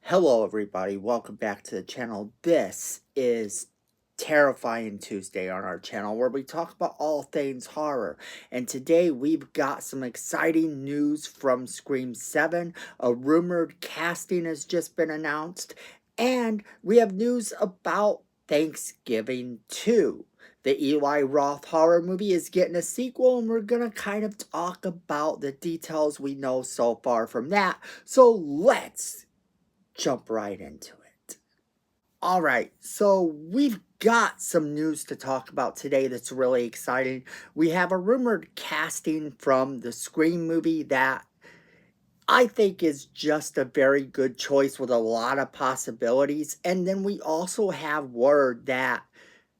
Hello, everybody. Welcome back to the channel. This is Terrifying Tuesday on our channel, where we talk about all things horror. And today we've got some exciting news from Scream 7. A rumored casting has just been announced. And we have news about Thanksgiving 2. The Eli Roth horror movie is getting a sequel, and we're going to kind of talk about the details we know so far from that. So let's jump right into it. All right, so we've got some news to talk about today that's really exciting. We have a rumored casting from the Scream movie that I think is just a very good choice with a lot of possibilities. And then we also have word that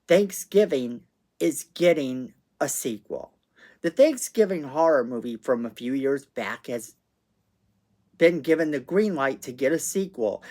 Thanksgiving is getting a sequel. The Thanksgiving horror movie from a few years back has been given the green light to get a sequel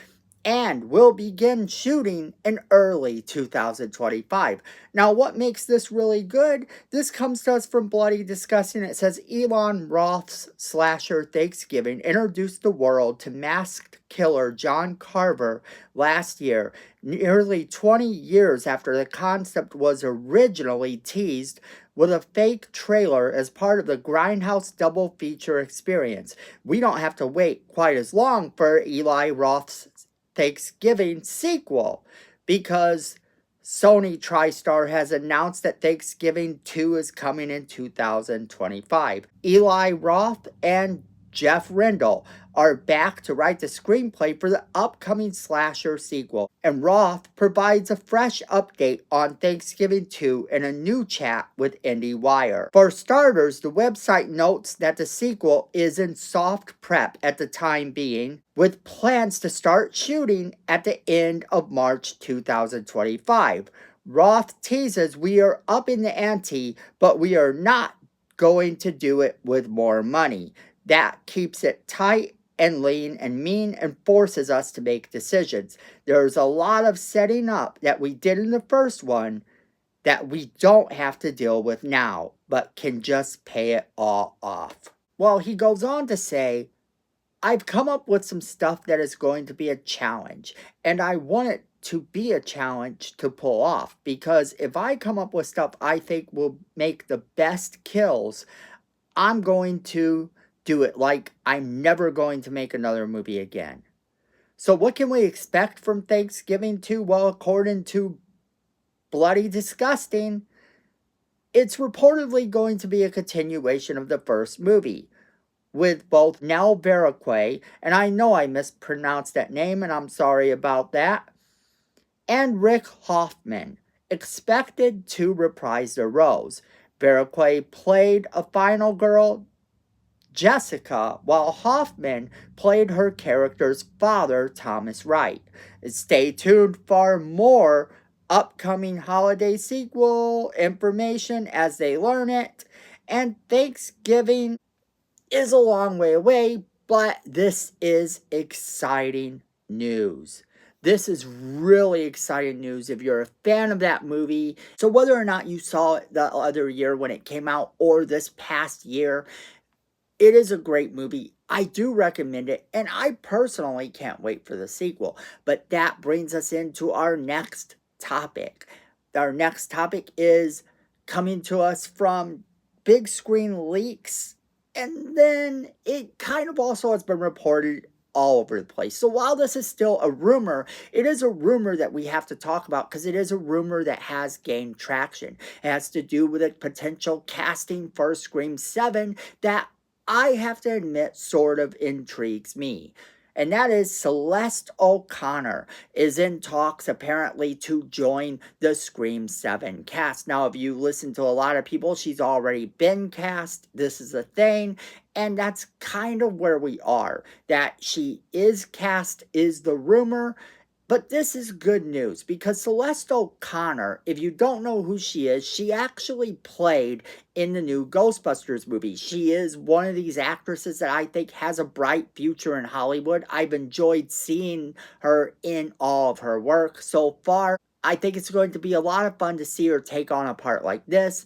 and will begin shooting in early 2025. Now, what makes this really good? This comes to us from Bloody Disgusting. It says Eli Roth's slasher Thanksgiving introduced the world to masked killer John Carver last year, nearly 20 years after the concept was originally teased with a fake trailer as part of the Grindhouse double feature experience. We don't have to wait quite as long for Eli Roth's Thanksgiving sequel, because Sony TriStar has announced that Thanksgiving 2 is coming in 2025. Eli Roth and Jeff Rendell are back to write the screenplay for the upcoming slasher sequel, and Roth provides a fresh update on Thanksgiving 2 in a new chat with IndieWire. For starters, the website notes that the sequel is in soft prep at the time being, with plans to start shooting at the end of March 2025. Roth teases we are upping the ante, but we are not going to do it with more money. That keeps it tight and lean and mean and forces us to make decisions. There's a lot of setting up that we did in the first one that we don't have to deal with now, but can just pay it all off. Well, he goes on to say, I've come up with some stuff that is going to be a challenge, and I want it to be a challenge to pull off, because if I come up with stuff I think will make the best kills, I'm going to do it like I'm never going to make another movie again. So what can we expect from Thanksgiving 2? Well, according to Bloody Disgusting, it's reportedly going to be a continuation of the first movie, with both Nell Barracqua, and I know I mispronounced that name and I'm sorry about that, and Rick Hoffman, expected to reprise their roles. Barracqua played a final girl, Jessica, while Hoffman played her character's father, Thomas Wright. Stay tuned for more upcoming holiday sequel information as they learn it. And Thanksgiving is a long way away, but this is exciting news. This is really exciting news if you're a fan of that movie. So whether or not you saw it the other year when it came out or this past year, it is a great movie. I do recommend it, and I personally can't wait for the sequel. But that brings us into our next topic. Our next topic is coming to us from Big Screen Leaks, and then it kind of also has been reported all over the place. So while this is still a rumor, it is a rumor that we have to talk about, because it is a rumor that has gained traction. It has to do with a potential casting for Scream 7 that I have to admit sort of intrigues me. And that is Celeste O'Connor is in talks apparently to join the Scream 7 cast. Now, if you listen to a lot of people, she's already been cast. This is a thing. And that's kind of where we are. That she is cast is the rumor. But this is good news, because Celeste O'Connor, if you don't know who she is, she actually played in the new Ghostbusters movie. She is one of these actresses that I think has a bright future in Hollywood. I've enjoyed seeing her in all of her work so far. I think it's going to be a lot of fun to see her take on a part like this,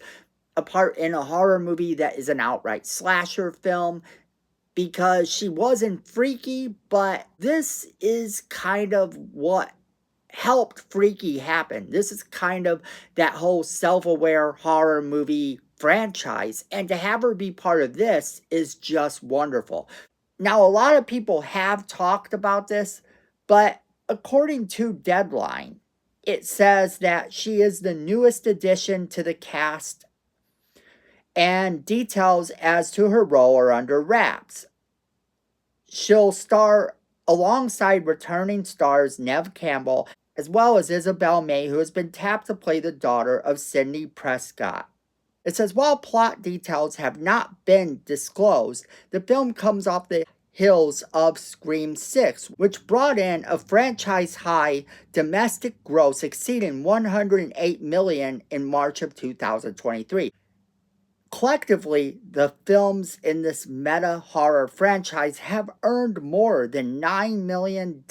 a part in a horror movie that is an outright slasher film, because she wasn't freaky, but this is kind of what helped Freaky happen. This is kind of that whole self-aware horror movie franchise, and to have her be part of this is just wonderful. Now, a lot of people have talked about this, but according to Deadline, it says that she is the newest addition to the cast, and details as to her role are under wraps. She'll star alongside returning stars Neve Campbell as well as Isabel May, who has been tapped to play the daughter of Sidney Prescott. It says, while plot details have not been disclosed, the film comes off the heels of Scream 6, which brought in a franchise-high domestic gross exceeding $108 million in March of 2023. Collectively, the films in this meta horror franchise have earned more than $9 million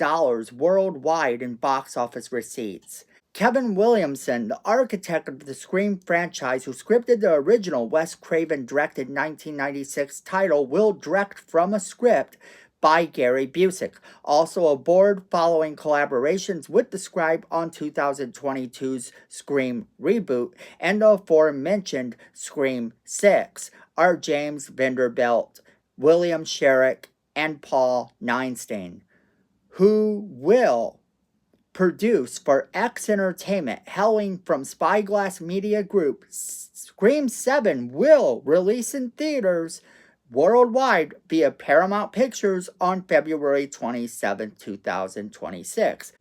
worldwide in box office receipts. Kevin Williamson, the architect of the Scream franchise who scripted the original Wes Craven directed 1996 title, will direct from a script by Gary Busick, also aboard following collaborations with the scribe on 2022's Scream reboot and the aforementioned Scream 6 are James Vanderbilt, William Sherrick, and Paul Neinstein, who will produce for X Entertainment, hailing from Spyglass Media Group. Scream 7 will release in theaters worldwide via Paramount Pictures on February 27, 2026.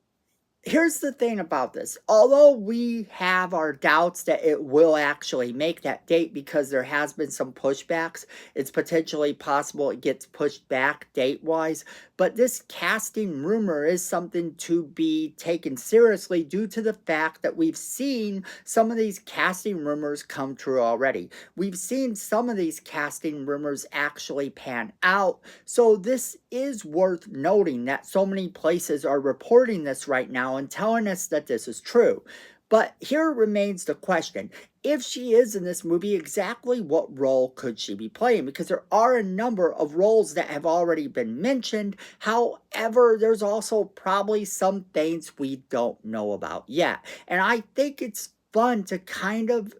Here's the thing about this. Although we have our doubts that it will actually make that date because there has been some pushbacks, it's potentially possible it gets pushed back date-wise, but this casting rumor is something to be taken seriously due to the fact that we've seen some of these casting rumors come true already. We've seen some of these casting rumors actually pan out, so this is worth noting that so many places are reporting this right now and telling us that this is true. But here remains the question. If she is in this movie, exactly what role could she be playing? Because there are a number of roles that have already been mentioned. However, there's also probably some things we don't know about yet. And I think it's fun to kind of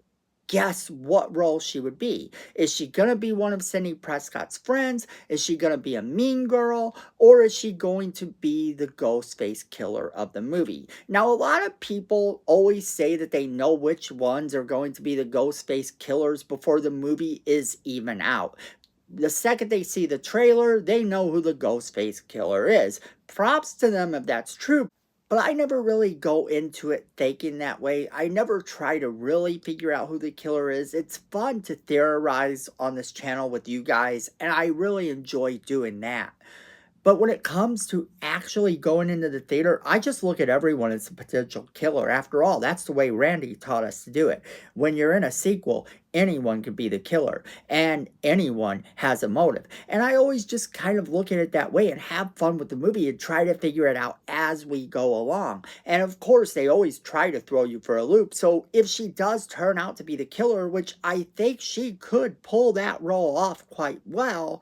guess what role she would be. Is she going to be one of Sidney Prescott's friends? Is she going to be a mean girl? Or is she going to be the Ghostface killer of the movie? Now, a lot of people always say that they know which ones are going to be the Ghostface killers before the movie is even out. The second they see the trailer, they know who the Ghostface killer is. Props to them if that's true. But I never really go into it thinking that way. I never try to really figure out who the killer is. It's fun to theorize on this channel with you guys, and I really enjoy doing that. But when it comes to actually going into the theater, I just look at everyone as a potential killer. After all, that's the way Randy taught us to do it. When you're in a sequel, anyone can be the killer, and anyone has a motive. And I always just kind of look at it that way and have fun with the movie and try to figure it out as we go along. And of course, they always try to throw you for a loop. So if she does turn out to be the killer, which I think she could pull that role off quite well,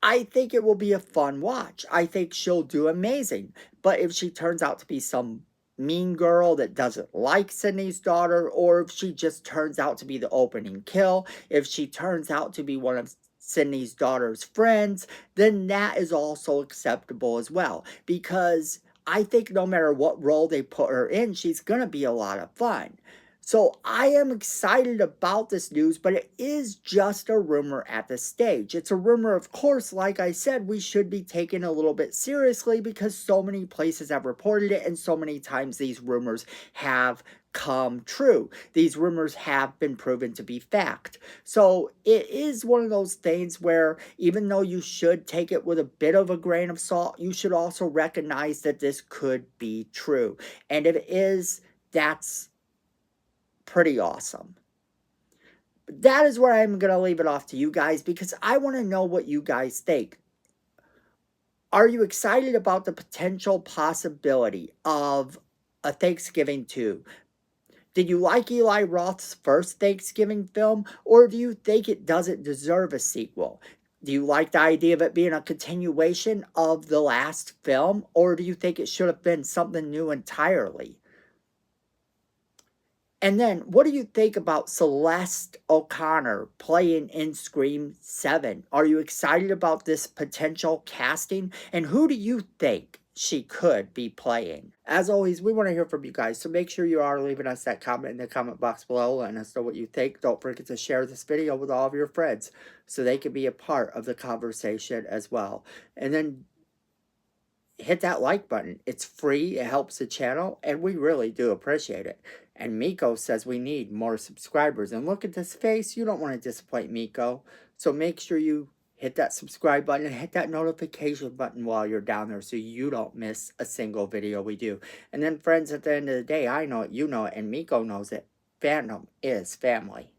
I think it will be a fun watch. I think she'll do amazing. But if she turns out to be some mean girl that doesn't like Sidney's daughter, or if she just turns out to be the opening kill, if she turns out to be one of Sidney's daughter's friends, then that is also acceptable as well. Because I think no matter what role they put her in, she's going to be a lot of fun. So I am excited about this news, but it is just a rumor at this stage. It's a rumor, of course, like I said, we should be taken a little bit seriously because so many places have reported it and so many times these rumors have come true. These rumors have been proven to be fact. So it is one of those things where even though you should take it with a bit of a grain of salt, you should also recognize that this could be true. And if it is, that's pretty awesome. But that is where I'm going to leave it off to you guys because I want to know what you guys think. Are you excited about the potential possibility of a Thanksgiving 2? Did you like Eli Roth's first Thanksgiving film, or do you think it doesn't deserve a sequel? Do you like the idea of it being a continuation of the last film, or do you think it should have been something new entirely? And then, what do you think about Celeste O'Connor playing in Scream 7? Are you excited about this potential casting? And who do you think she could be playing? As always, we want to hear from you guys, so make sure you are leaving us that comment in the comment box below, letting us know what you think. Don't forget to share this video with all of your friends so they can be a part of the conversation as well. And then hit that like button. It's free, it helps the channel, and we really do appreciate it. And Miko says we need more subscribers. And look at this face, you don't want to disappoint Miko. So make sure you hit that subscribe button and hit that notification button while you're down there so you don't miss a single video we do. And then friends, at the end of the day, I know it, you know it, and Miko knows it. Fandom is family.